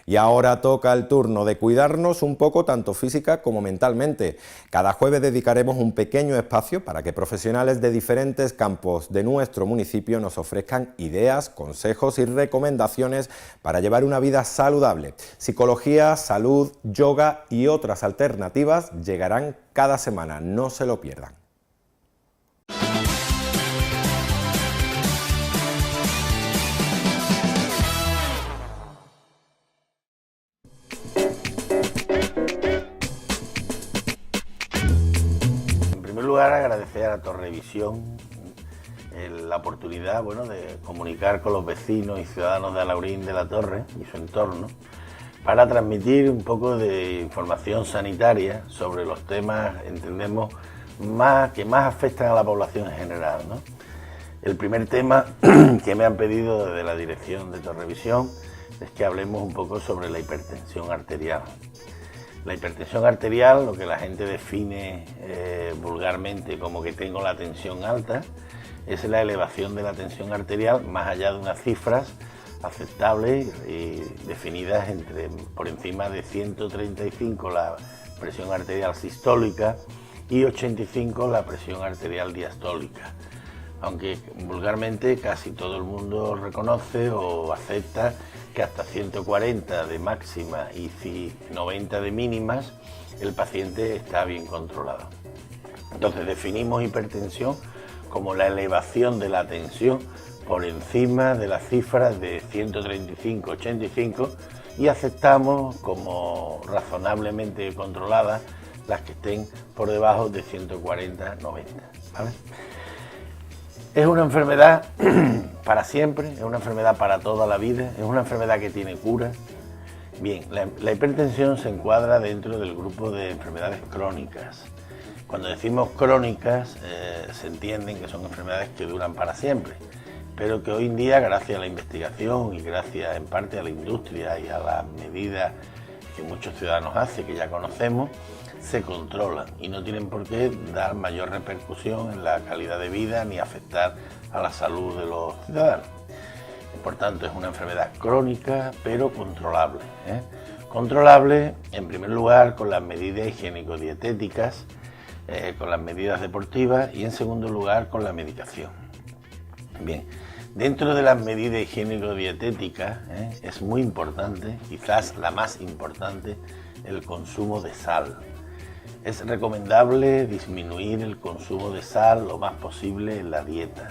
Y ahora toca el turno de cuidarnos un poco tanto física como mentalmente. Cada jueves dedicaremos un pequeño espacio para que profesionales de diferentes campos de nuestro municipio nos ofrezcan ideas, consejos y recomendaciones para llevar una vida saludable. Psicología, salud, yoga y otras alternativas llegarán cada semana, no se lo pierdan. En primer lugar, agradecer a Torrevisión la oportunidad de comunicar con los vecinos y ciudadanos de Alhaurín de la Torre y su entorno para transmitir un poco de información sanitaria sobre los temas, entendemos, que más afectan a la población en general, ¿no? El primer tema que me han pedido desde la dirección de Torrevisión es que hablemos un poco sobre la hipertensión arterial. La hipertensión arterial, lo que la gente define vulgarmente como que tengo la tensión alta, es la elevación de la tensión arterial más allá de unas cifras aceptables y definidas por encima de 135 la presión arterial sistólica y 85 la presión arterial diastólica. Aunque vulgarmente casi todo el mundo reconoce o acepta que hasta 140 de máxima y 90 de mínimas el paciente está bien controlado. Entonces definimos hipertensión como la elevación de la tensión por encima de las cifras de 135-85 y aceptamos como razonablemente controladas las que estén por debajo de 140-90, ¿vale? Es una enfermedad para siempre, es una enfermedad para toda la vida, es una enfermedad que tiene cura. Bien, la hipertensión se encuadra dentro del grupo de enfermedades crónicas. Cuando decimos crónicas, se entienden que son enfermedades que duran para siempre, pero que hoy en día, gracias a la investigación y gracias en parte a la industria y a las medidas que muchos ciudadanos hacen, que ya conocemos, se controlan y no tienen por qué dar mayor repercusión en la calidad de vida ni afectar a la salud de los ciudadanos. Por tanto, es una enfermedad crónica, pero controlable. Controlable, en primer lugar, con las medidas higiénico-dietéticas, con las medidas deportivas y, en segundo lugar, con la medicación. Bien, dentro de las medidas higiénico-dietéticas es muy importante, quizás la más importante, el consumo de sal. Es recomendable disminuir el consumo de sal lo más posible en la dieta.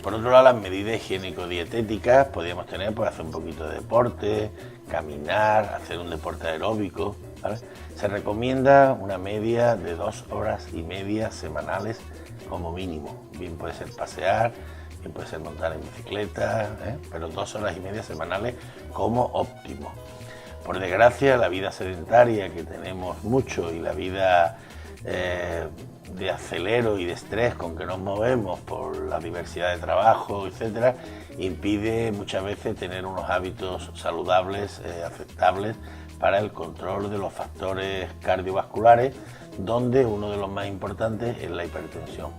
Por otro lado, las medidas higiénico-dietéticas podríamos tener por hacer un poquito de deporte, caminar, hacer un deporte aeróbico, ¿vale? Se recomienda una media de 2 horas y media semanales como mínimo. Bien puede ser pasear, bien puede ser montar en bicicleta, pero 2 horas y media semanales como óptimo. Por desgracia, la vida sedentaria que tenemos mucho y la vida de acelero y de estrés con que nos movemos por la diversidad de trabajo, etcétera, impide muchas veces tener unos hábitos saludables, aceptables para el control de los factores cardiovasculares, donde uno de los más importantes es la hipertensión.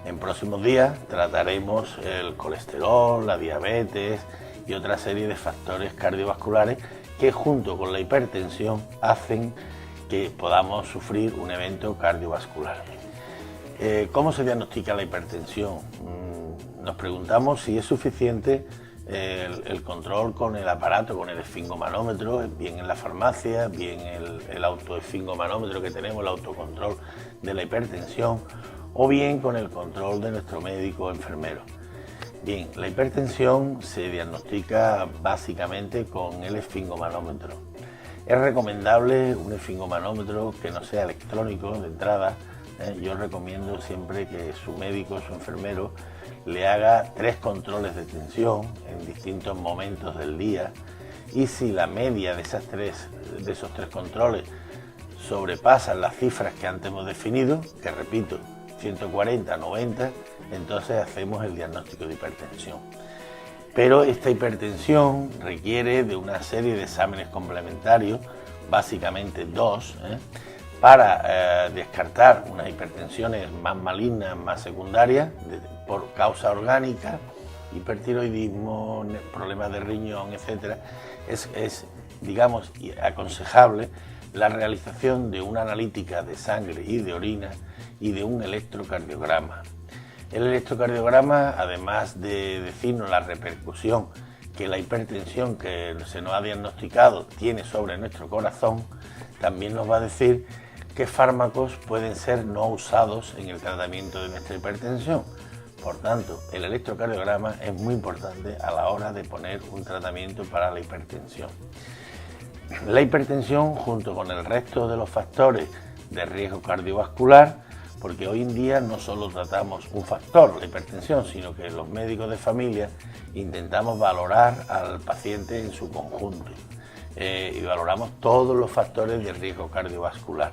En próximos días trataremos el colesterol, la diabetes y otra serie de factores cardiovasculares que junto con la hipertensión hacen que podamos sufrir un evento cardiovascular. ¿Cómo se diagnostica la hipertensión? Nos preguntamos si es suficiente el control con el aparato, con el esfingomanómetro, bien en la farmacia, bien el autoesfingomanómetro que tenemos, el autocontrol de la hipertensión, o bien con el control de nuestro médico o enfermero. Bien, la hipertensión se diagnostica básicamente con el esfingomanómetro. Es recomendable un esfingomanómetro que no sea electrónico de entrada. Yo recomiendo siempre que su médico, su enfermero, le haga 3 controles de tensión en distintos momentos del día y si la media de esos 3 controles sobrepasan las cifras que antes hemos definido, que repito, 140, 90, entonces hacemos el diagnóstico de hipertensión. Pero esta hipertensión requiere de una serie de exámenes complementarios, básicamente 2, para descartar unas hipertensiones más malignas, más secundarias, por causa orgánica hipertiroidismo, problemas de riñón, etc., es digamos, aconsejable la realización de una analítica de sangre y de orina y de un electrocardiograma. El electrocardiograma, además de decirnos la repercusión que la hipertensión que se nos ha diagnosticado tiene sobre nuestro corazón, también nos va a decir qué fármacos pueden ser no usados en el tratamiento de nuestra hipertensión. Por tanto, el electrocardiograma es muy importante a la hora de poner un tratamiento para la hipertensión. La hipertensión, junto con el resto de los factores de riesgo cardiovascular, porque hoy en día no solo tratamos un factor, la hipertensión, sino que los médicos de familia intentamos valorar al paciente en su conjunto y valoramos todos los factores de riesgo cardiovascular: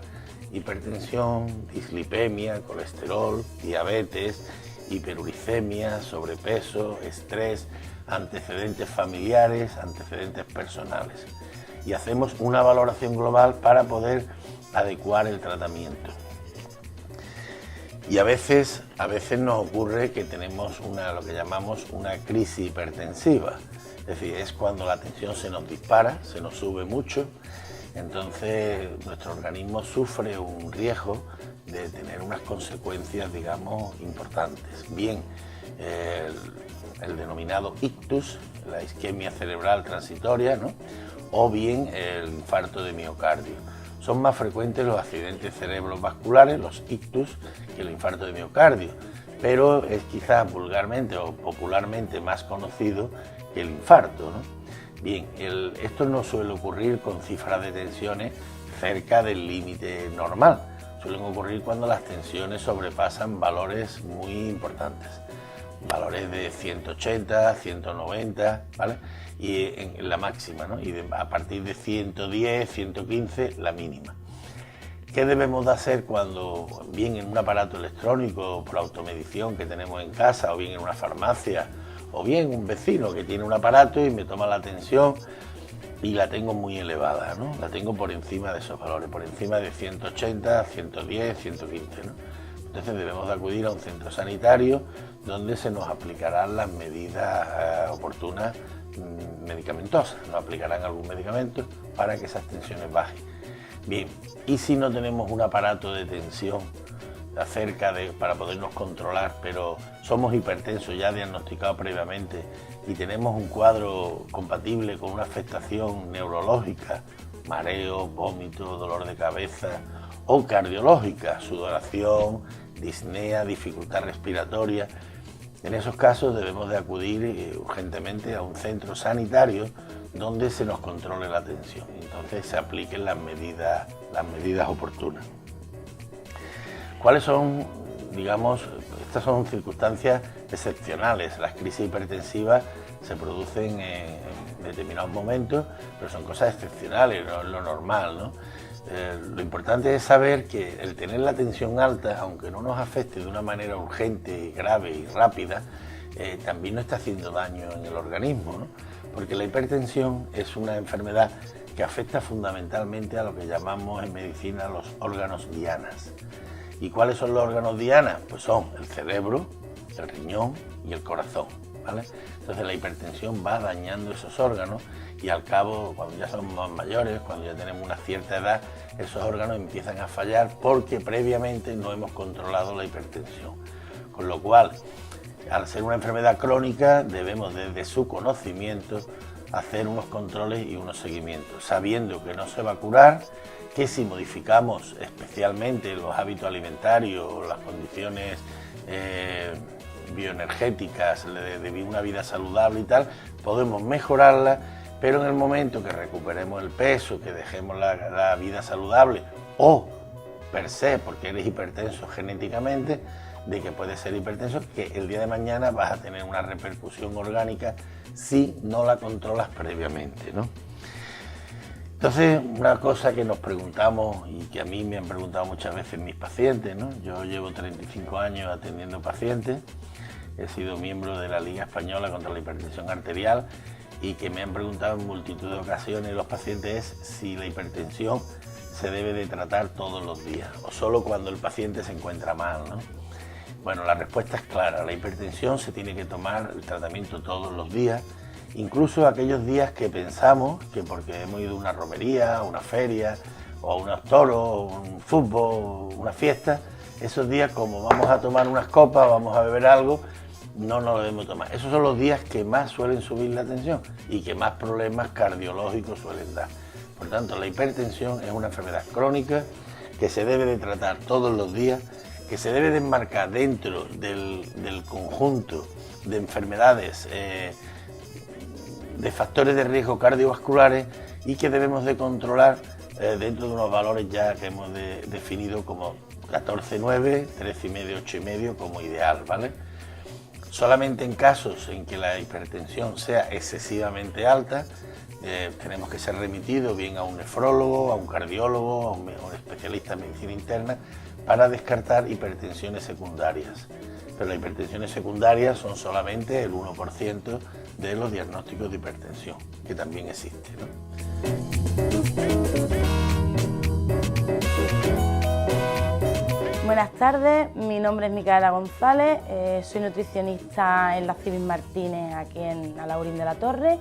hipertensión, dislipemia, colesterol, diabetes, hiperuricemia, sobrepeso, estrés, antecedentes familiares, antecedentes personales. Y hacemos una valoración global para poder adecuar el tratamiento. Y a veces nos ocurre que tenemos lo que llamamos una crisis hipertensiva. Es decir, es cuando la tensión se nos dispara, se nos sube mucho, entonces nuestro organismo sufre un riesgo de tener unas consecuencias, digamos, importantes. Bien, el denominado ictus, la isquemia cerebral transitoria, ¿no?, o bien el infarto de miocardio. Son más frecuentes los accidentes cerebrovasculares, los ictus, que el infarto de miocardio, pero es quizás vulgarmente o popularmente más conocido que el infarto, ¿no? Bien, esto no suele ocurrir con cifras de tensiones cerca del límite normal. Suelen ocurrir cuando las tensiones sobrepasan valores muy importantes, valores de 180, 190, ¿vale? Y en la máxima, ¿no? Y a partir de 110, 115, la mínima. ¿Qué debemos de hacer cuando, bien en un aparato electrónico por automedición que tenemos en casa, o bien en una farmacia, o bien un vecino que tiene un aparato y me toma la tensión y la tengo muy elevada, ¿no? La tengo por encima de esos valores, por encima de 180, 110, 115, ¿no? Entonces debemos de acudir a un centro sanitario donde se nos aplicarán las medidas oportunas medicamentosas. Nos aplicarán algún medicamento para que esas tensiones bajen. Bien, y si no tenemos un aparato de tensión para podernos controlar, pero somos hipertensos ya diagnosticados previamente y tenemos un cuadro compatible con una afectación neurológica, mareo, vómito, dolor de cabeza, o cardiológica, sudoración, disnea, dificultad respiratoria, en esos casos debemos de acudir urgentemente a un centro sanitario donde se nos controle la tensión y entonces se apliquen las medidas oportunas. ¿Cuáles son, digamos, estas son circunstancias excepcionales? Las crisis hipertensivas se producen en determinados momentos, pero son cosas excepcionales, no es lo normal, ¿no? Lo importante es saber que el tener la tensión alta, aunque no nos afecte de una manera urgente, grave y rápida, también nos está haciendo daño en el organismo, ¿no? Porque la hipertensión es una enfermedad que afecta fundamentalmente a lo que llamamos en medicina los órganos dianas. ¿Y cuáles son los órganos dianas? Pues son el cerebro, el riñón y el corazón, ¿vale? Entonces la hipertensión va dañando esos órganos y al cabo, cuando ya somos más mayores, cuando ya tenemos una cierta edad, esos órganos empiezan a fallar porque previamente no hemos controlado la hipertensión. Con lo cual, al ser una enfermedad crónica, debemos desde su conocimiento hacer unos controles y unos seguimientos, sabiendo que no se va a curar, que si modificamos especialmente los hábitos alimentarios, las condiciones bioenergéticas de una vida saludable y tal, podemos mejorarla, pero en el momento que recuperemos el peso, que dejemos la vida saludable o per se, porque eres hipertenso genéticamente, de que puedes ser hipertenso, que el día de mañana vas a tener una repercusión orgánica si no la controlas previamente, ¿no? Entonces, una cosa que nos preguntamos y que a mí me han preguntado muchas veces mis pacientes, ¿no? Yo llevo 35 años atendiendo pacientes, he sido miembro de la Liga Española contra la Hipertensión Arterial y que me han preguntado en multitud de ocasiones los pacientes es si la hipertensión se debe de tratar todos los días o solo cuando el paciente se encuentra mal, ¿no? Bueno, la respuesta es clara. La hipertensión se tiene que tomar el tratamiento todos los días, incluso aquellos días que pensamos que porque hemos ido a una romería, a una feria, o a unos toros, un fútbol, una fiesta, esos días como vamos a tomar unas copas, vamos a beber algo, no nos lo debemos tomar. Esos son los días que más suelen subir la tensión y que más problemas cardiológicos suelen dar. Por tanto, la hipertensión es una enfermedad crónica que se debe de tratar todos los días, que se debe de enmarcar dentro del conjunto de enfermedades, de factores de riesgo cardiovasculares y que debemos de controlar dentro de unos valores ya que hemos definido como 14,9, 13,5, 8,5 como ideal, ¿vale? Solamente en casos en que la hipertensión sea excesivamente alta, tenemos que ser remitidos bien a un nefrólogo, a un cardiólogo, a un especialista en medicina interna para descartar hipertensiones secundarias. Pero las hipertensiones secundarias son solamente el 1% de los diagnósticos de hipertensión, que también existe, ¿no? Buenas tardes, mi nombre es Micaela González, soy nutricionista en la Cibis Martínez aquí en Alhaurín de la Torre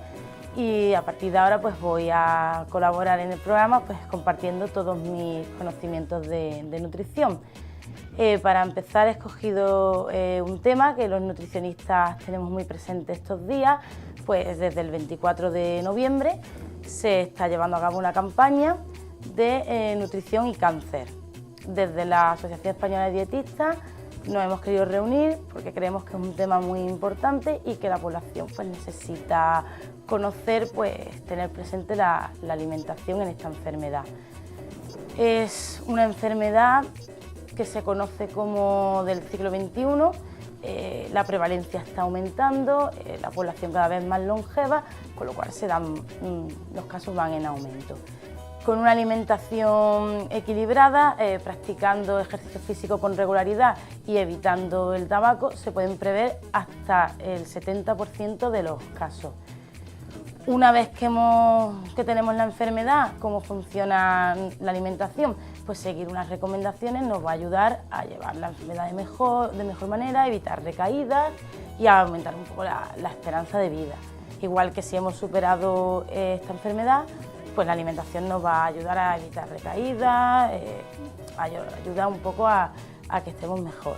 y a partir de ahora pues voy a colaborar en el programa pues compartiendo todos mis conocimientos de nutrición. Para empezar he escogido un tema que los nutricionistas tenemos muy presente estos días, pues desde el 24 de noviembre se está llevando a cabo una campaña de nutrición y cáncer. Desde la Asociación Española de Dietistas nos hemos querido reunir porque creemos que es un tema muy importante y que la población pues necesita conocer, pues tener presente la alimentación en esta enfermedad. Es una enfermedad que se conoce como del siglo XXI, la prevalencia está aumentando, la población cada vez más longeva, con lo cual los casos van en aumento. Con una alimentación equilibrada, practicando ejercicio físico con regularidad y evitando el tabaco, se pueden prever hasta el 70% de los casos. Una vez que tenemos la enfermedad, cómo funciona la alimentación, pues seguir unas recomendaciones nos va a ayudar a llevar la enfermedad de mejor manera, evitar recaídas y a aumentar un poco la esperanza de vida. Igual que si hemos superado esta enfermedad, pues la alimentación nos va a ayudar a evitar recaídas, ayudar un poco a que estemos mejor.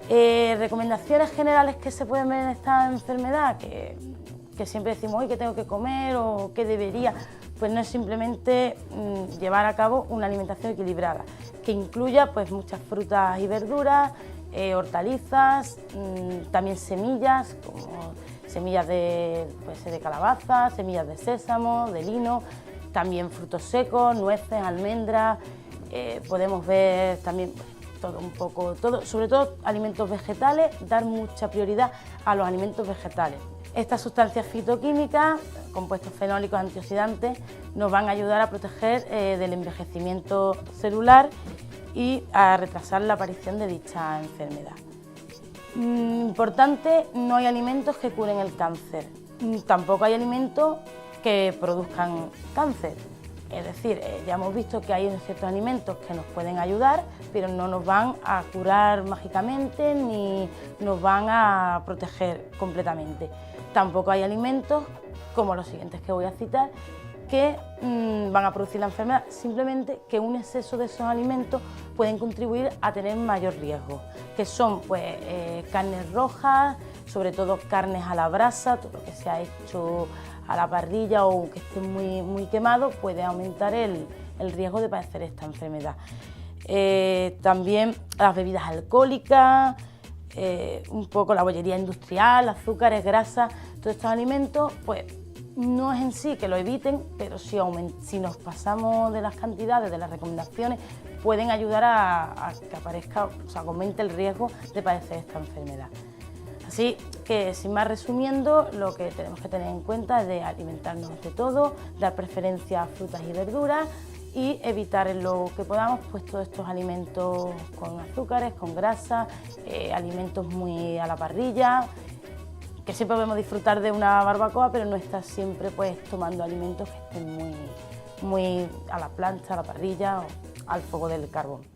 Recomendaciones generales que se pueden ver en esta enfermedad, que siempre decimos, hoy qué tengo que comer o qué debería, pues no es simplemente llevar a cabo una alimentación equilibrada, que incluya pues muchas frutas y verduras, hortalizas, también semillas, como semillas de calabaza, semillas de sésamo, de lino, también frutos secos, nueces, almendras, podemos ver también todo un poco, sobre todo alimentos vegetales, dar mucha prioridad a los alimentos vegetales. Estas sustancias fitoquímicas, compuestos fenólicos antioxidantes, nos van a ayudar a proteger del envejecimiento celular y a retrasar la aparición de dicha enfermedad. Importante, no hay alimentos que curen el cáncer, tampoco hay alimentos que produzcan cáncer. Es decir, ya hemos visto que hay ciertos alimentos que nos pueden ayudar, pero no nos van a curar mágicamente ni nos van a proteger completamente. Tampoco hay alimentos, como los siguientes que voy a citar, que van a producir la enfermedad, simplemente que un exceso de esos alimentos pueden contribuir a tener mayor riesgo, que son pues, carnes rojas, sobre todo carnes a la brasa, todo lo que se ha hecho a la parrilla o que esté muy quemado puede aumentar el riesgo de padecer esta enfermedad. También las bebidas alcohólicas, un poco la bollería industrial, azúcares, grasas, todos estos alimentos, pues no es en sí que lo eviten, pero si nos pasamos de las cantidades, de las recomendaciones, pueden ayudar a que aparezca, o sea, que aumente el riesgo de padecer esta enfermedad. Así que, sin más resumiendo, lo que tenemos que tener en cuenta es de alimentarnos de todo, dar preferencia a frutas y verduras y evitar en lo que podamos pues, todos estos alimentos con azúcares, con grasa, alimentos muy a la parrilla, que siempre podemos disfrutar de una barbacoa, pero no estar siempre pues, tomando alimentos que estén muy a la plancha, a la parrilla o al fuego del carbón.